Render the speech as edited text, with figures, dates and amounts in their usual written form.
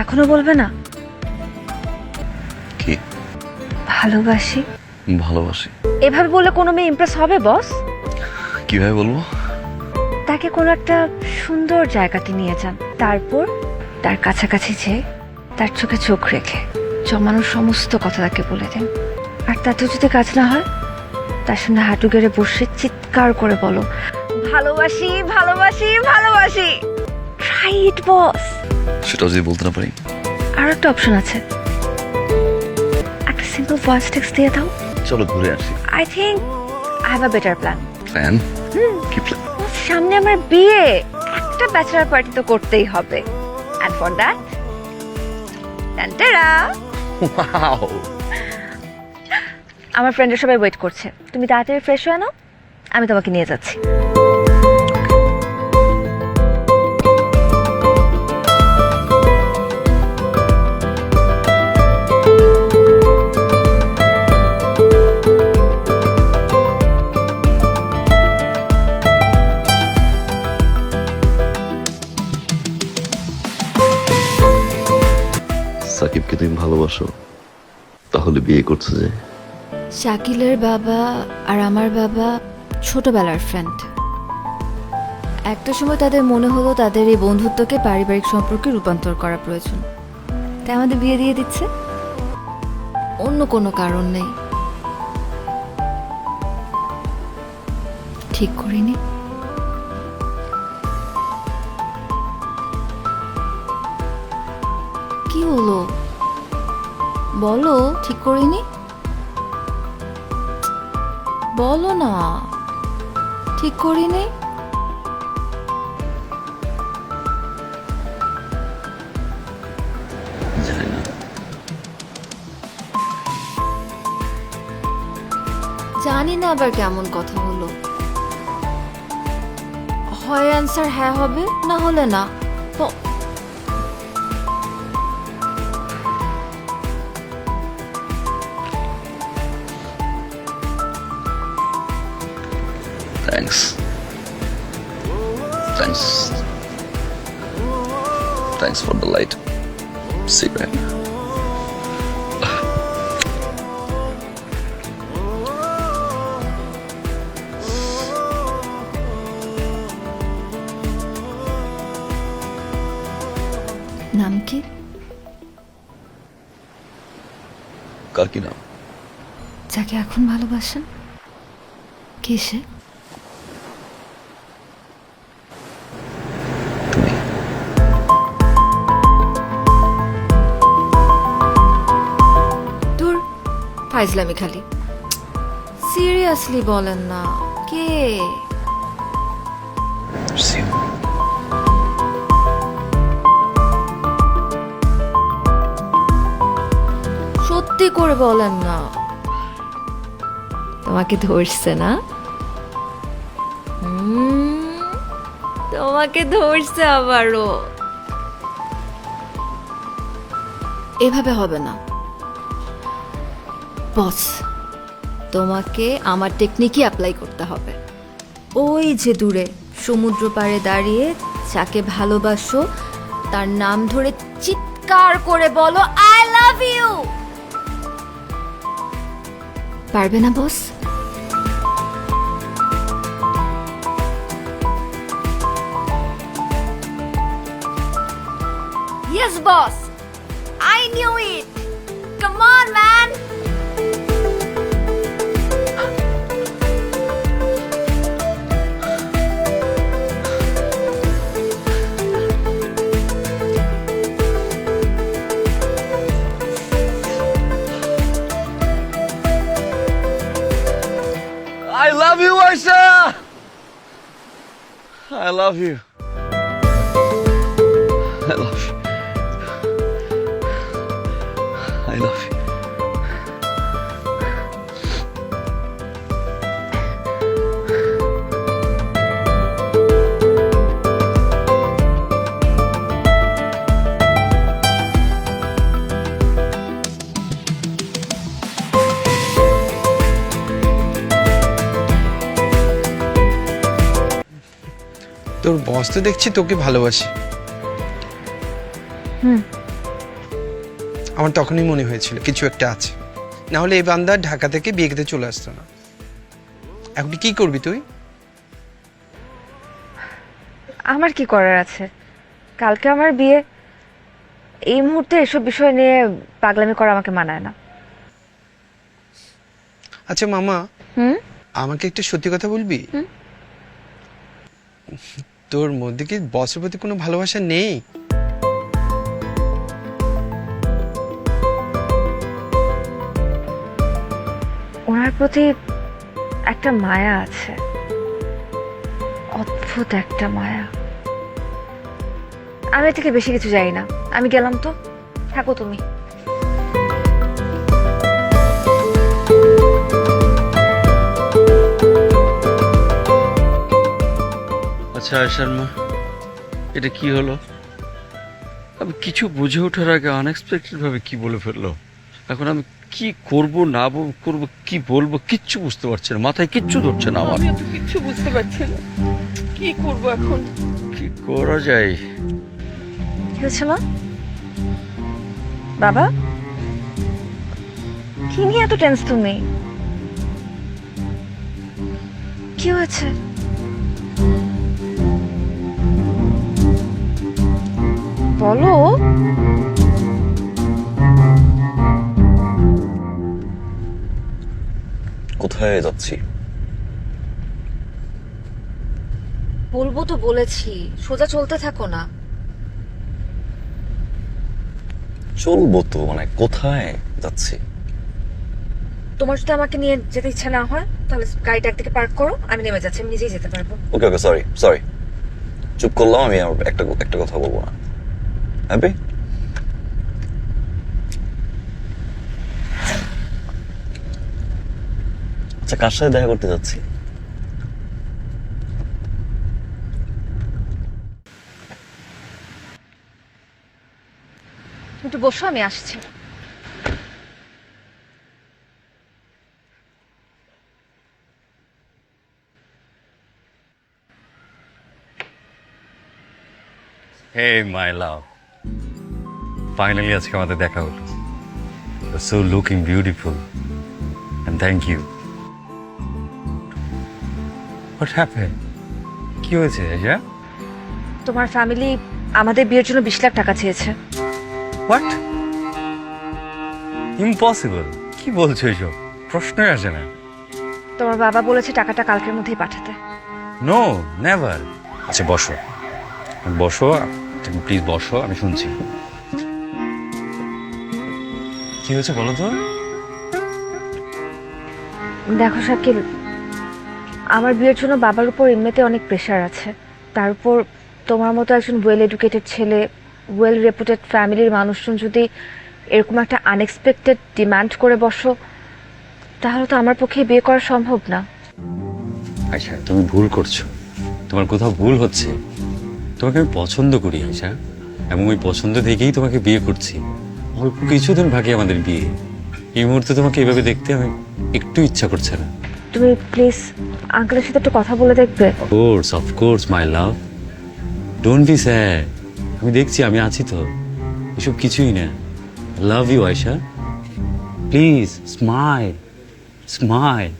এখনো বলবে না? কি? ভালোবাসি। ভালোবাসি? এভাবে বললে কোনো মেয়ে ইমপ্রেস হবে বস? কিভাবে বলবো? তাকে কোনো একটা সুন্দর জায়গাতে নিয়ে যান, তারপর তার কাছাকাছি যেয়ে তার চোখে চোখ রেখে জমানোর সমস্ত কথা তাকে বলে দেন। আর তাতেও যদি কাজ না হয়, তার সামনে হাঁটু গেড়ে বসে চিৎকার করে বলো, ভালোবাসি ভালোবাসি ভালোবাসি। ট্রাই ইট বস। সেটাও যদি বলতে না পারি? আর একটা অপশন আছে, একটা সিম্পল ভয়েস টেক্সট দিয়ে দাও। চলো ঘুরে আসি। I think I have a better plan. Plan? কি প্ল্যান? সামনে আমার বিয়ে, একটা ব্যাচেলার পার্টি তো করতেই হবে। And for that tantara, wow! আমার ফ্রেন্ডরা সবাই ওয়েট করছে, তুমি তাড়াতাড়ি ফ্রেশ হয়ে নাও, আমি তোমাকে নিয়ে যাচ্ছি। সাকিবকে তুমি ভালোবাসো, তাহলে বিয়ে করছে যে? শাকিলের বাবা আর আমার বাবা ছোটবেলার ফ্রেন্ড। একটা সময় তাদের মনে হলো তাদের এই বন্ধুত্বকে পারিবারিক সম্পর্কে রূপান্তর করা প্রয়োজন, তাই আমাদের বিয়ে দিয়ে দিচ্ছে। অন্য কোনো কারণ নেই। ঠিক করিনি। কি হলো বলো? ঠিক করিনি? বলো না ঠিক করিনি। জানি না। জানি না আবার কেমন কথা হলো? হয় অ্যান্সার হ্যাঁ হবে, না হলে না। তো thanks. Thanks. Thanks for the light cigarette. নাম কি? কার কি নাম? যাকে এখন ভালোবাসেন কে সে? তুমি। দূর, ফাইজলামি খালি। সিরিয়াসলি বলেন না কে? সিউ। সত্যি করে বলেন না। তোমাকে ধরছে না? তোমাকে ধরছে আবারও। এভাবে হবে না বস, তোমাকে আমার টেকনিকই অ্যাপ্লাই করতে হবে। ওই যে দূরে সমুদ্র পাড়ে দাঁড়িয়ে যাকে ভালোবাসো তার নাম ধরে চিৎকার করে বলো আই লাভ ইউ। পারবে না বস? Yes, boss. I knew it. Come on, man. I love you, Aisha! I love you. I love you. I love you. তোর বস তো দেখছি তোকে ভালোবাসে। আমার তখনই মনে হয়েছিল কিছু একটা আছে, না হলে এই বান্দা ঢাকা থেকে বিয়ে খেতে চলে আসতো না। এখন কি করবি তুই? আমার কি করার আছে? কালকে আমার বিয়ে, এই মুহূর্তে এসব বিষয় নিয়ে পাগলামি করা আমাকে মানায় না। আচ্ছা মামা, হুম? আমাকে একটা সত্যি কথা বলবি? তোর মধ্যে কি বসের প্রতি কোনো ভালোবাসা নেই? ওনার প্রতি একটা মায়া আছে, অদ্ভুত একটা মায়া। আমি এর থেকে বেশি কিছু জানি না। আমি গেলাম, তো থাকো তুমি। আচ্ছা আয়শার মা, এটা কি হলো? আমি কিছু বুঝে ওঠার আগে আনএক্সপেক্টেড ভাবে কি বলে ফেললো। এখন আমি কি করব না করব, কি বলবো কিচ্ছু বুঝতে পারছি না, মাথায় কিচ্ছু ধরছে না আমার। আমি তো কিচ্ছু বুঝতে পারছি না কি করব এখন। কি করা যায়? কি হয়েছে মা? বাবা, কি নিয়ে এত টেন্স তুমি? কি হয়েছে? বলো। কোথায় যাচ্ছি? বলবো তো বলেছি, সোজা চলতে থাকো না। চলবো তো, মানে কোথায় যাচ্ছি? তোমার যদি আমাকে নিয়ে যেতে ইচ্ছা না হয় তাহলে গাড়িটা একদিকে পার্ক করো, আমি নেমে যাচ্ছি, আমি নিজেই যেতে পারবো। ওকে ওকে, সরি সরি, চুপ করলাম। আমি আর একটা কথা বলবো না। হ্যাপি? আচ্ছা, কার সাথে দেখা করতে যাচ্ছি? একটু বসো, আমি আসছি। হে মাই লাভ, ফাইনালি আজকে আমাদের দেখা হলো। So looking beautiful and thank you. What happened? কি হয়েছে আয়শা? তোমার ফ্যামিলি আমাদের বিয়ের জন্য 20 লাখ টাকা চেয়েছে। হোয়াট? ইম্পসিবল। কি বলছো এসব? প্রশ্নই আসে না। তোমার বাবা বলেছে টাকাটা কালকের মধ্যেই পাঠাতে। No, never. আচ্ছা বসো, বসো, তুমি প্লিজ বসো, আমি শুনছি। কি হয়েছে বলো তো? দেখো শাকিল, আমার বিয়ের জন্য বাবার উপর এমনিতে অনেক প্রেশার আছে, তার উপর তোমার মতো একজন ওয়েল এডুকেটেড ছেলে, ওয়েল রেপুটেড ফ্যামিলির মানুষজন যদি এরকম একটা আনএক্সপেক্টেড ডিমান্ড করে বসো, তাহলে তো আমার পক্ষে বিয়ে করা সম্ভব না। আচ্ছা তুমি ভুল করছো, তোমার কোথাও ভুল হচ্ছে। তোমাকে আমি পছন্দ করি আয়শা, এবং ওই পছন্দ থেকেই তোমাকে বিয়ে করছি। অল্প কিছুদিন বাকি আমাদের বিয়ে। এই মুহূর্তে তোমাকে এইভাবে দেখতে আমি একটু ইচ্ছা করছে না। তুমি প্লিজ আঙ্কেলের সাথে একটু কথা বলে দেখবে। Of course my love, don't be sad. আমি দেখছি, আমি আছি তো, এসব কিছুই না। Love you Ayesha, please smile smile.